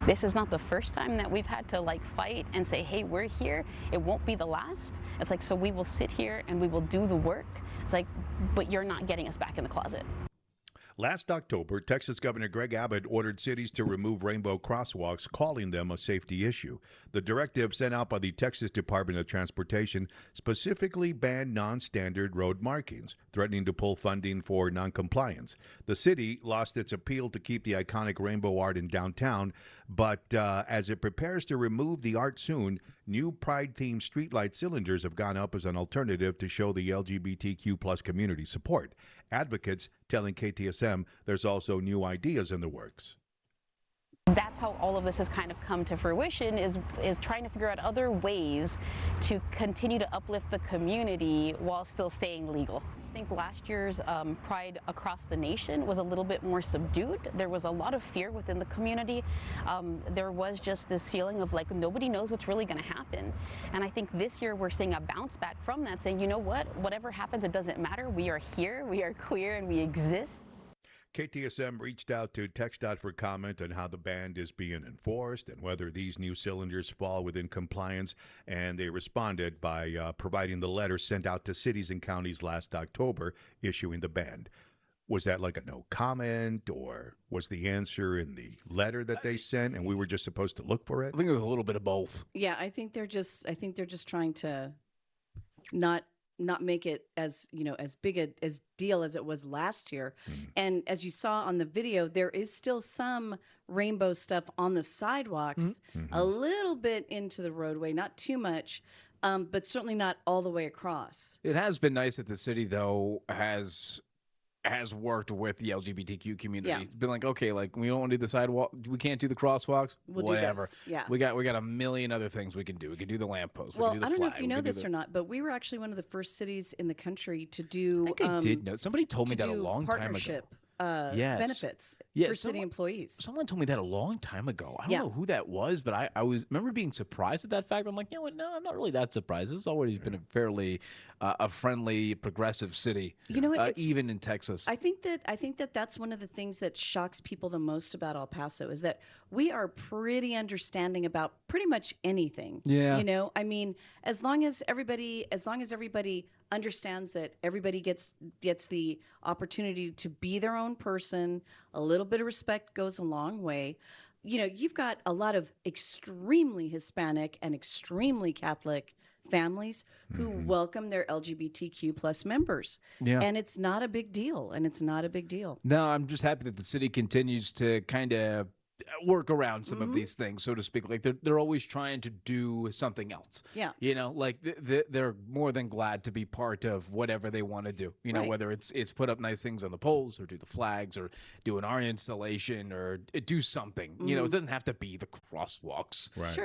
This is not the first time that we've had to like fight and say, hey, we're here. It won't be the last. It's like, so we will sit here and we will do the work. It's like, but you're not getting us back in the closet. Last October, Texas Governor Greg Abbott ordered cities to remove rainbow crosswalks, calling them a safety issue. The directive sent out by the Texas Department of Transportation specifically banned non-standard road markings, threatening to pull funding for noncompliance. The city lost its appeal to keep the iconic rainbow art in downtown, but as it prepares to remove the art soon, new Pride-themed streetlight cylinders have gone up as an alternative to show the LGBTQ plus community support. Advocates telling KTSM there's also new ideas in the works. That's how all of this has kind of come to fruition, is trying to figure out other ways to continue to uplift the community while still staying legal. I think last year's Pride across the nation was a little bit more subdued. There was a lot of fear within the community. There was just this feeling of like nobody knows what's really going to happen. And I think this year we're seeing a bounce back from that, saying, you know what, whatever happens, it doesn't matter. We are here, we are queer, and we exist. KTSM reached out to TxDOT for comment on how the ban is being enforced and whether these new cylinders fall within compliance, and they responded by providing the letter sent out to cities and counties last October issuing the ban. Was that like a no comment, or was the answer in the letter that they sent and we were just supposed to look for it? I think it was a little bit of both. Yeah, I think they're just trying to not make it as, as big a deal as it was last year. And as you saw on the video, there is still some rainbow stuff on the sidewalks, a little bit into the roadway, not too much, but certainly not all the way across. It has been nice that the city, though, has worked with the LGBTQ community. Yeah. It's been like, okay, like we don't want to do the sidewalk, we can't do the crosswalks, We'll whatever. do this. Yeah. We got a million other things we can do. We can do the lamppost. Well, we can do I the don't know flag. if you know this or not, but we were actually one of the first cities in the country to do. I think I did know. Somebody told me to that a do long time ago. partnership Yes. benefits Yeah, for city employees. Someone told me that a long time ago. I don't know who that was, but I remember being surprised at that fact. I'm like, you know what? No, I'm not really that surprised. This has always been a fairly a friendly, progressive city. You know what? Even in Texas. I think that that's one of the things that shocks people the most about El Paso is that we are pretty understanding about pretty much anything. Yeah. I mean, as long as everybody understands that everybody gets the opportunity to be their own person, a little bit of respect goes a long way. You've got a lot of extremely Hispanic and extremely Catholic families who welcome their LGBTQ plus members. Yeah. And it's not a big deal. No, I'm just happy that the city continues to kind of work around some of these things, so to speak. Like they're always trying to do something else. Yeah. Like they're more than glad to be part of whatever they want to do. Right. Whether it's put up nice things on the poles or do the flags or do an art installation or do something. It doesn't have to be the crosswalks. Right. Sure.